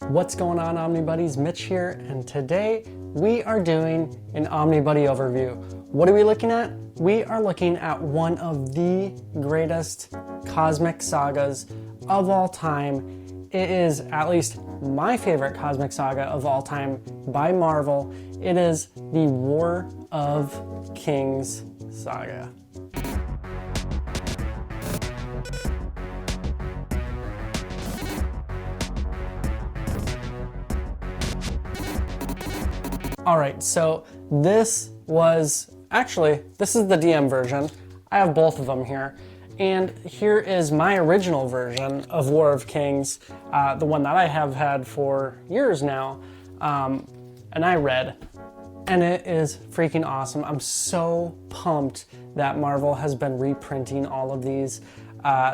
What's going on, Omnibuddies? Mitch here, and today we are doing an Omnibuddy overview. What are we looking at? We are looking at one of the greatest cosmic sagas of all time. It is at least my favorite cosmic saga of all time by Marvel. It is the War of Kings saga. All right, so this is the DM version. I have both of them here. And here is my original version of War of Kings, the one that I have had for years now, and I read. And it is freaking awesome. I'm so pumped that Marvel has been reprinting all of these.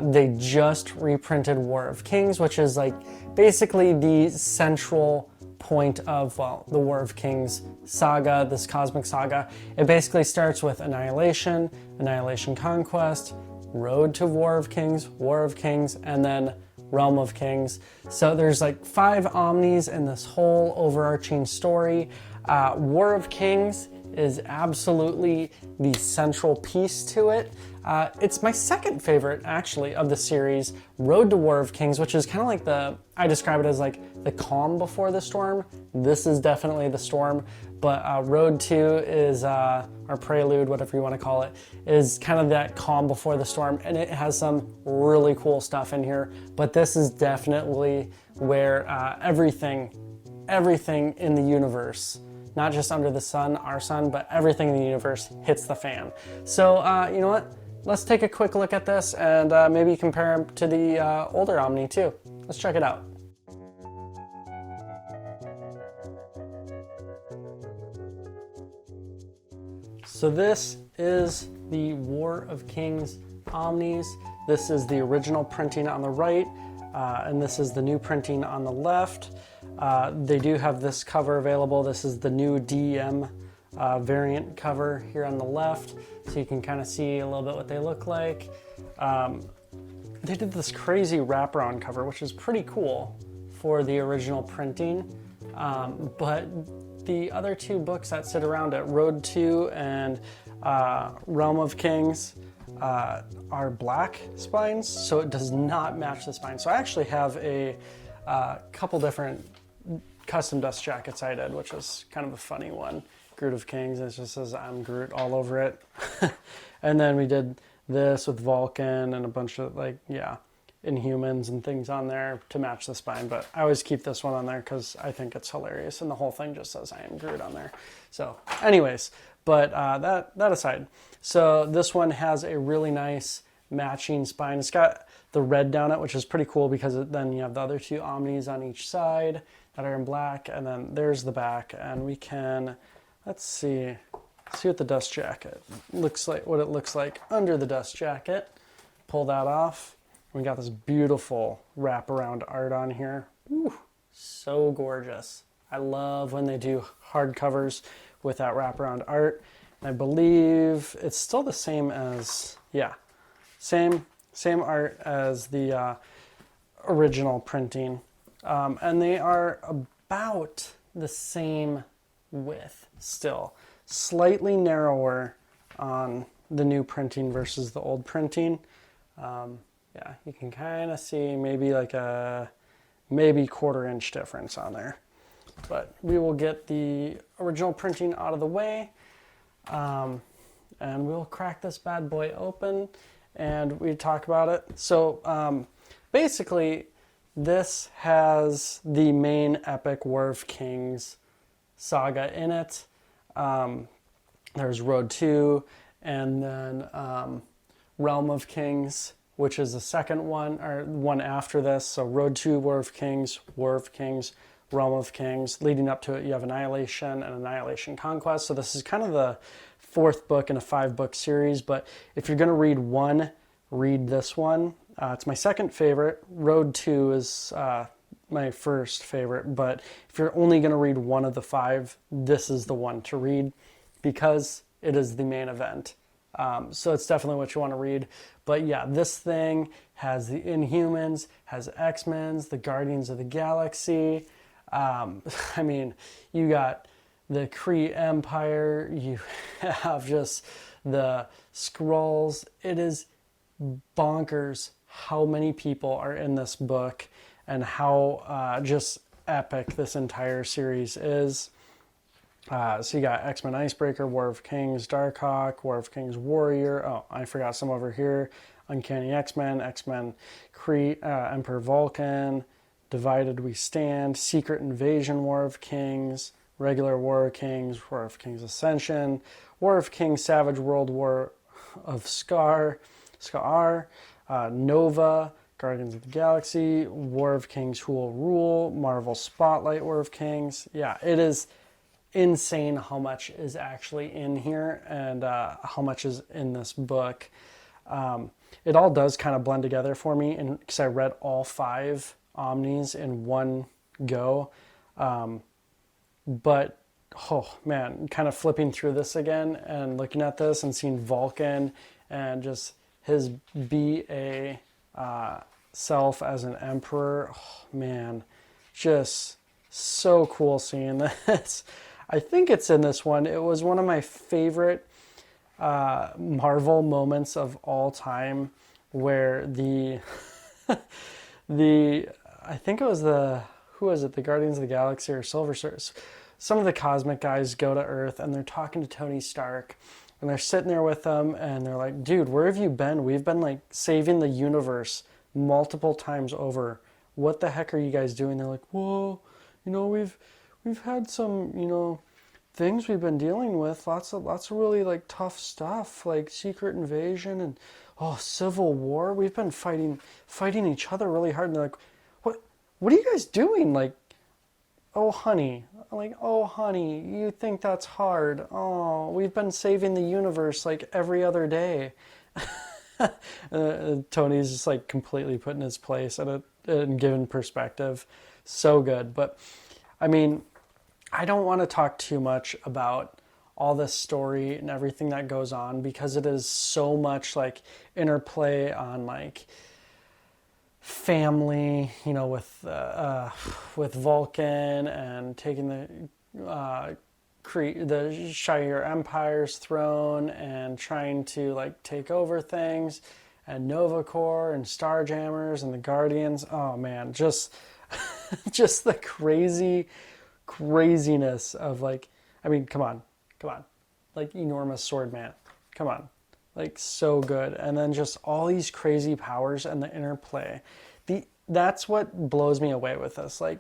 They just reprinted War of Kings, which is like basically the central point of, well, the War of Kings saga, this cosmic saga. It basically starts with Annihilation, Annihilation Conquest, Road to War of Kings, and then Realm of Kings. So there's like 5 Omnis in this whole overarching story. War of Kings is absolutely the central piece to it. It's my second favorite, actually, of the series. Road to War of Kings, which is kind of like I describe it as like the calm before the storm. This is definitely the storm, but Road to is, or Prelude, whatever you want to call it, is kind of that calm before the storm, and it has some really cool stuff in here, but this is definitely where everything in the universe, not just under the sun, our sun, but everything in the universe hits the fan. So, you know what? Let's take a quick look at this and maybe compare them to the older Omni too. Let's check it out. So this is the War of Kings Omnis. This is the original printing on the right, and this is the new printing on the left. They do have this cover available. This is the new DM variant cover here on the left, so you can kind of see a little bit what they look like. They did this crazy wraparound cover, which is pretty cool for the original printing, but the other 2 books that sit around it, Road to and Realm of Kings, are black spines, so it does not match the spine. So I actually have a couple different custom dust jackets I did, which was kind of a funny one. Groot of Kings, and it just says I'm Groot all over it. And then we did this with Vulcan and a bunch of Inhumans and things on there to match the spine, but I always keep this one on there because I think it's hilarious, and the whole thing just says I am Groot on there. So anyways, but that aside, so this one has a really nice matching spine. It's got the red down it, which is pretty cool because then you have the other 2 Omnis on each side that are in black, and then there's the back, and we can, let's see what the dust jacket looks like, what it looks like under the dust jacket. Pull that off. We got this beautiful wraparound art on here. Ooh, so gorgeous. I love when they do hardcovers with that wraparound art. And I believe it's still the same as, same art as the original printing. And they are about the same width still. Slightly narrower on the new printing versus the old printing. Yeah, you can kind of see maybe like a quarter-inch difference on there. But we will get the original printing out of the way, and we'll crack this bad boy open and we talk about it. So basically, this has the main epic War of Kings saga in it. There's Road to, and then Realm of Kings, which is the second one, or one after this. So Road to War of Kings, Realm of Kings. Leading up to it, you have Annihilation and Annihilation Conquest. So this is kind of the 4th book in a 5-book series, but if you're going to read one, read this one. It's my second favorite. Road to is my first favorite, but if you're only going to read one of the 5, this is the one to read because it is the main event. So it's definitely what you want to read. But yeah, this thing has the Inhumans, has X-Men, the Guardians of the Galaxy, I mean, you got the Kree Empire, you have just the Skrulls. It is bonkers how many people are in this book and how just epic this entire series is. So you got X-Men Icebreaker, War of Kings, Darkhawk, War of Kings Warrior. Oh, I forgot some over here. Uncanny X-Men, X-Men Kree, Emperor Vulcan, Divided We Stand, Secret Invasion, War of Kings, Regular War of Kings, War of Kings Ascension, War of Kings Savage World, War of Scar, Nova, Guardians of the Galaxy, War of Kings Who Will Rule, Marvel Spotlight, War of Kings. Yeah, it is insane how much is actually in here and how much is in this book. It all does kind of blend together for me because I read all 5 Omnis in one go. But, oh man, kind of flipping through this again and looking at this and seeing Vulcan and just his BA self as an emperor. Oh, man, just so cool seeing this. I think it's in this one. It was one of my favorite Marvel moments of all time where I think it was who was it? The Guardians of the Galaxy or Silver Surfer. Some of the cosmic guys go to Earth and they're talking to Tony Stark and they're sitting there with them and they're like, dude, where have you been? We've been like saving the universe multiple times over. What the heck are you guys doing? They're like, whoa, we've had some, things we've been dealing with, lots of really like tough stuff, like Secret Invasion and Civil War. We've been fighting each other really hard. And they're like, what are you guys doing? Like, oh honey, you think that's hard? Oh, we've been saving the universe like every other day. Tony's just like completely put in his place and given perspective. So good. But I mean, I don't want to talk too much about all this story and everything that goes on because it is so much like interplay on like family, with Vulcan and taking the Shire Empire's throne and trying to like take over things, and Nova Corps and Starjammers and the Guardians. Oh man, just just the craziness of like, I mean, come on, like enormous sword man, come on, like so good. And then just all these crazy powers and the interplay. That's what blows me away with this. Like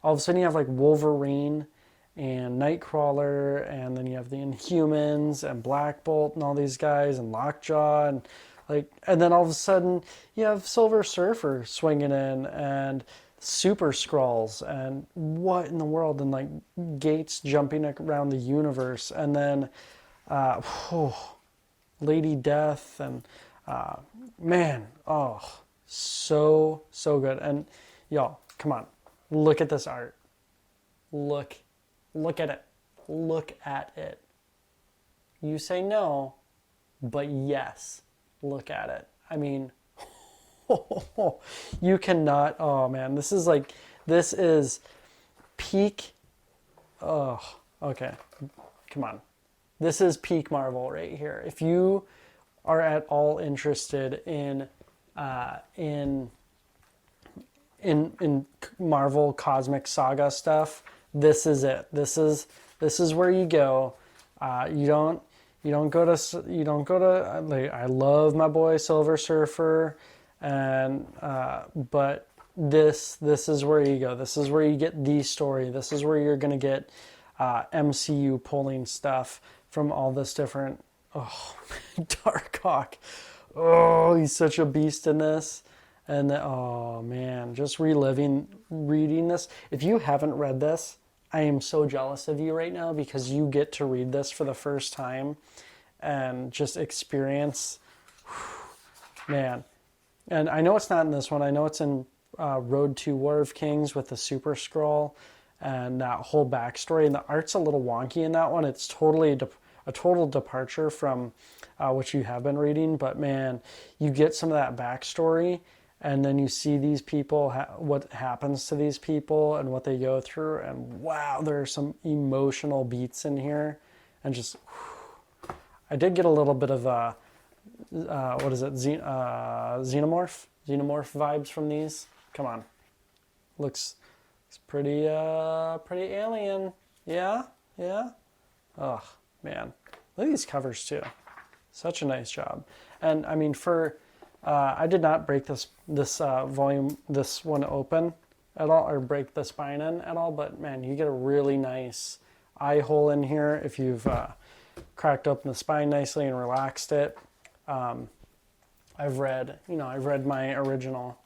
all of a sudden you have like Wolverine and Nightcrawler, and then you have the Inhumans and Black Bolt and all these guys and Lockjaw and then all of a sudden you have Silver Surfer swinging in and Super Skrulls and what in the world, and like Gates jumping around the universe, and then Lady Death and so good. And y'all, come on, look at this art. Look at it. Look at it. You say no, but yes, look at it. I mean, you cannot. Oh man, this is peak. Oh, okay. Come on. This is peak Marvel right here. If you are at all interested in Marvel cosmic saga stuff, this is it. This is where you go. You don't go to. Like, I love my boy Silver Surfer, and but this is where you go. This is where you get the story. This is where you're gonna get MCU pulling stuff from all this different. Oh, Darkhawk. Oh, he's such a beast in this. And oh man, just reading this. If you haven't read this, I am so jealous of you right now because you get to read this for the first time and just experience, man. And I know it's not in this one. I know it's in Road to War of Kings with the Super Skrull and that whole backstory. And the art's a little wonky in that one. It's totally a total departure from what you have been reading. But man, you get some of that backstory and then you see these people, what happens to these people and what they go through, and wow, there are some emotional beats in here, and just, I did get a little bit of what is it, xenomorph vibes from these. Come on, looks pretty alien. Yeah. Oh man, look at these covers too. Such a nice job. And I mean, I did not break this volume, this one open at all, or break the spine in at all, but man, you get a really nice eye hole in here if you've cracked open the spine nicely and relaxed it. I've read my original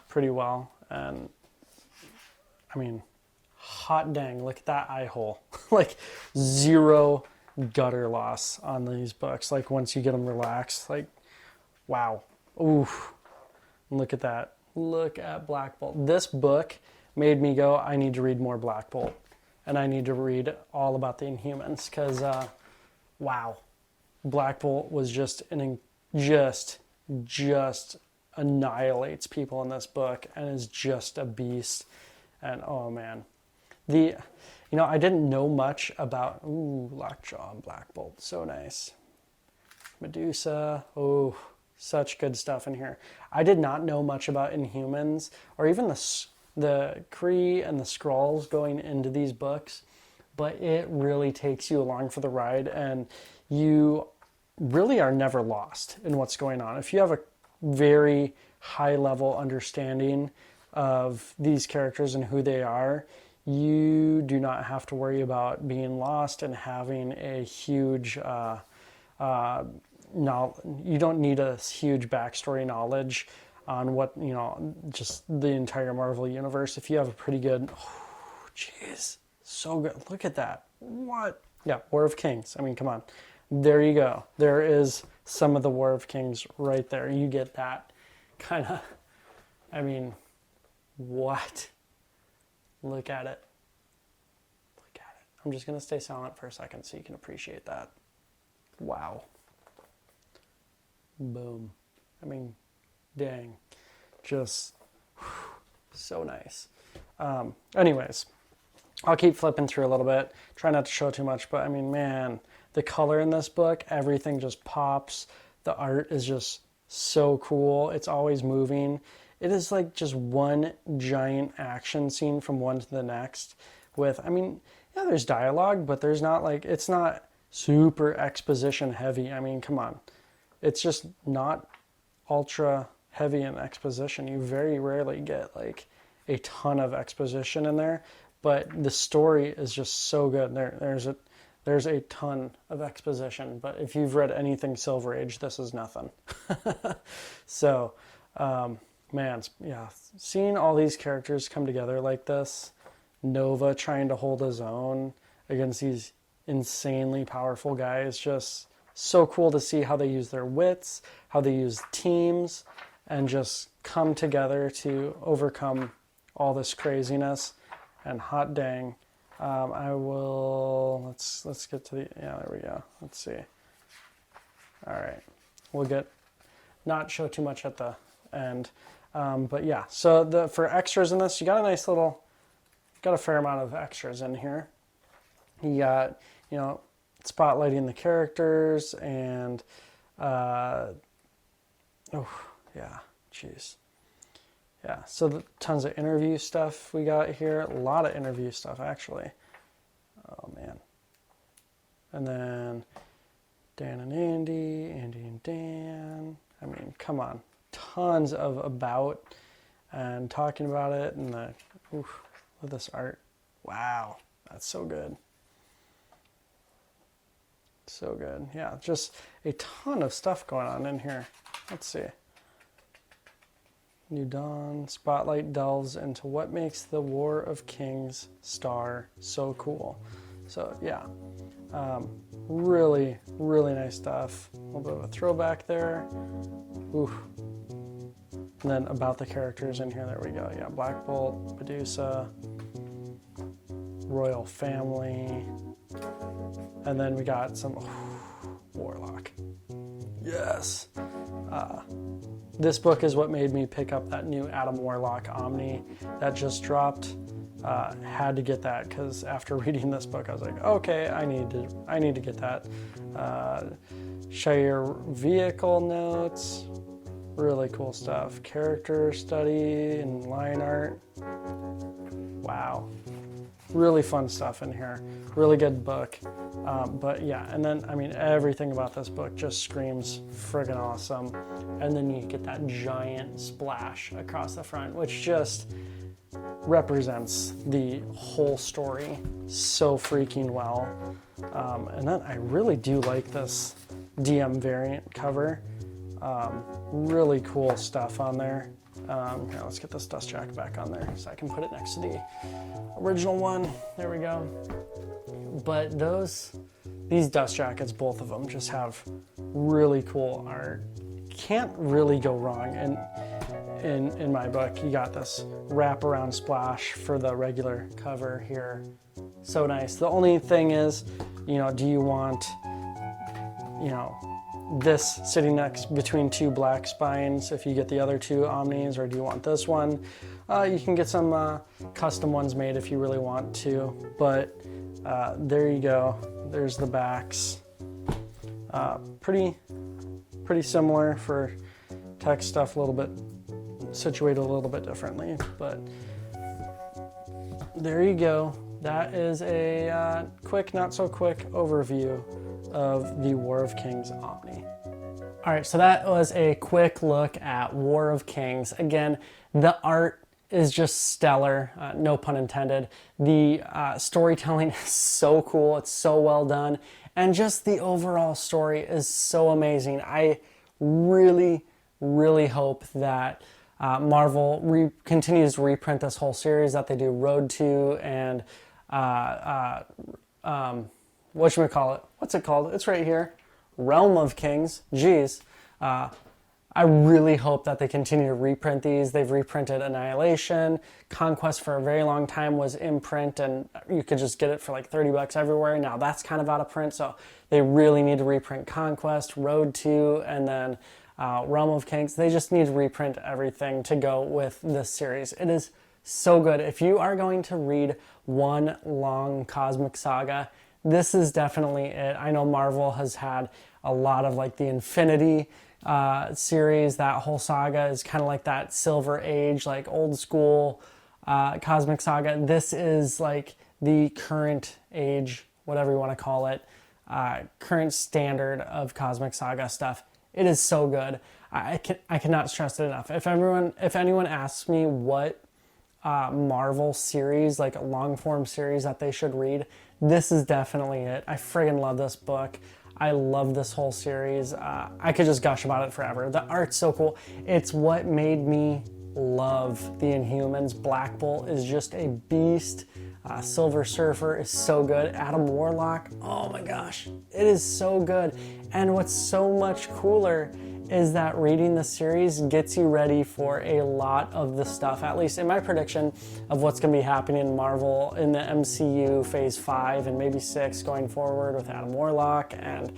pretty well, and I mean, hot dang, look at that eye hole. Like, zero gutter loss on these books. Like, once you get them relaxed, like, wow. Ooh, look at that. Look at Black Bolt. This book made me go, I need to read more Black Bolt, and I need to read all about the Inhumans, because wow, Black Bolt was just annihilates people in this book and is just a beast. And oh man, I didn't know much about Lockjaw and Black Bolt. So nice. Medusa. Oh, such good stuff in here. I did not know much about Inhumans, or even the Kree and the Skrulls going into these books, but it really takes you along for the ride, and you really are never lost in what's going on. If you have a very high level understanding of these characters and who they are, you do not have to worry about being lost and having a huge you don't need a huge backstory knowledge on what, just the entire Marvel universe. If you have a pretty good, jeez, so good. Look at that. What? Yeah, War of Kings. I mean, come on. There you go. There is some of the War of Kings right there. You get that kind of, I mean, what? Look at it. Look at it. I'm just going to stay silent for a second so you can appreciate that. Wow. Boom. I mean, dang. Just so nice. Anyways, I'll keep flipping through a little bit. Try not to show too much, but I mean, man, the color in this book, everything just pops. The art is just so cool. It's always moving. It is like just one giant action scene from one to the next with, I mean, yeah, there's dialogue, but there's not like, it's not super exposition heavy. I mean, come on. It's just not ultra heavy in exposition. You very rarely get like a ton of exposition in there, but the story is just so good. There's a ton of exposition, but if you've read anything Silver Age, this is nothing. So, man, yeah, seeing all these characters come together like this, Nova trying to hold his own against these insanely powerful guys, just so cool to see how they use their wits, how they use teams, and just come together to overcome all this craziness. And hot dang, let's get to there we go. Let's see. All right, we'll not show too much at the end. But yeah, so for extras in this, you got a fair amount of extras in here. You got, spotlighting the characters and, yeah, so tons of interview stuff we got here. A lot of interview stuff, actually. Oh, man. And then Dan and Andy, Andy and Dan. I mean, come on. Tons of about and talking about it. And look at this art. Wow, that's so good. So good. Yeah, just a ton of stuff going on in here. Let's see. New Dawn. Spotlight delves into what makes the War of Kings star so cool. So yeah, really, really nice stuff. A little bit of a throwback there. Ooh. And then about the characters in here, there we go. Yeah, Black Bolt, Medusa, Royal Family. And then we got some Warlock. Yes. This book is what made me pick up that new Adam Warlock Omni that just dropped. Had to get that because after reading this book, I was like, okay, I need to get that. Share vehicle notes, really cool stuff. Character study and line art. Wow, really fun stuff in here. Really good book. But yeah, and then, I mean, everything about this book just screams friggin' awesome. And then you get that giant splash across the front, which just represents the whole story so freaking well. And then I really do like this DM variant cover. Really cool stuff on there. Here, let's get this dust jacket back on there so I can put it next to the original one. There we go. But these dust jackets, both of them, just have really cool art. Can't really go wrong. And in my book, you got this wraparound splash for the regular cover here. So nice. The only thing is, do you want, this sitting next between two black spines if you get the other two Omnis, or do you want this one? You can get some custom ones made if you really want to, but there you go. There's the backs. Pretty similar for text stuff, a little bit situated a little bit differently, but there you go. That is a quick, not so quick overview of the War of Kings Omni. All right, so that was a quick look at War of Kings. Again, the art is just stellar, no pun intended. The storytelling is so cool, it's so well done, and just the overall story is so amazing. I really hope that Marvel continues to reprint this whole series, that they do Road to and whatchamacallit? What's it called? It's right here. Realm of Kings. Jeez. I really hope that they continue to reprint these. They've reprinted Annihilation. Conquest for a very long time was in print and you could just get it for like $30 everywhere. Now that's kind of out of print, so they really need to reprint Conquest, Road to, and then Realm of Kings. They just need to reprint everything to go with this series. It is so good. If you are going to read one long cosmic saga, this is definitely it. I know Marvel has had a lot of like the Infinity series. That whole saga is kind of like that Silver Age, like old school cosmic saga. This is like the current age, whatever you want to call it, current standard of cosmic saga stuff. It is so good. I cannot stress it enough. If anyone asks me what Marvel series, like a long form series that they should read, this is definitely it. I friggin' love this book. I love this whole series. I could just gush about it forever. The art's so cool. It's what made me love the Inhumans. Black Bolt is just a beast. Silver Surfer is so good. Adam Warlock, oh my gosh, it is so good. And what's so much cooler is that reading the series gets you ready for a lot of the stuff, at least in my prediction of what's going to be happening in Marvel in the MCU Phase 5 and maybe 6 going forward with Adam Warlock and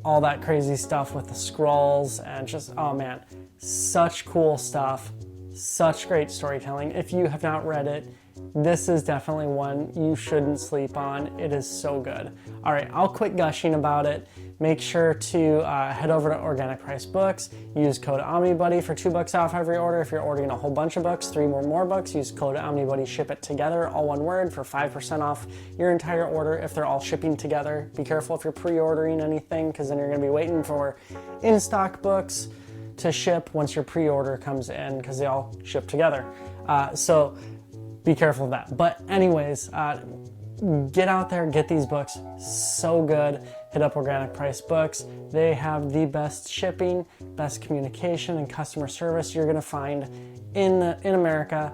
all that crazy stuff with the Skrulls and just, oh man, such cool stuff, such great storytelling. If you have not read it, this is definitely one you shouldn't sleep on. It is so good. All right, I'll quit gushing about it. Make sure to head over to Organic Price Books. Use code Omnibuddy for $2 off every order. If you're ordering a whole bunch of books, 3 more books, use code Omnibuddy, ship it together, all one word, for 5% off your entire order if they're all shipping together. Be careful if you're pre-ordering anything, because then you're going to be waiting for in-stock books to ship once your pre-order comes in, because they all ship together. So be careful of that. But anyways, get out there, get these books. So good. Hit up Organic Price Books. They have the best shipping, best communication, and customer service you're gonna find in America,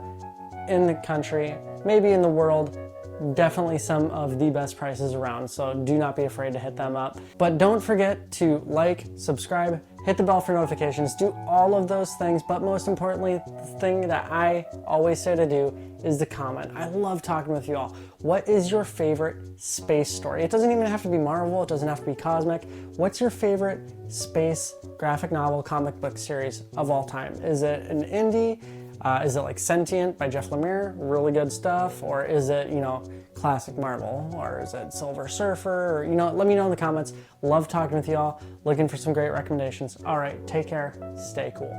in the country, maybe in the world. Definitely some of the best prices around, so do not be afraid to hit them up. But don't forget to like, subscribe, hit the bell for notifications, do all of those things, but most importantly, the thing that I always say to do is to comment. I love talking with you all. What is your favorite space story? It doesn't even have to be Marvel, it doesn't have to be cosmic. What's your favorite space graphic novel comic book series of all time? Is it an indie? Is it like Sentient by Jeff Lemire? Really good stuff? Or is it, you know, classic Marvel? Or is it Silver Surfer? Or, you know, let me know in the comments. Love talking with y'all. Looking for some great recommendations. All right, take care. Stay cool.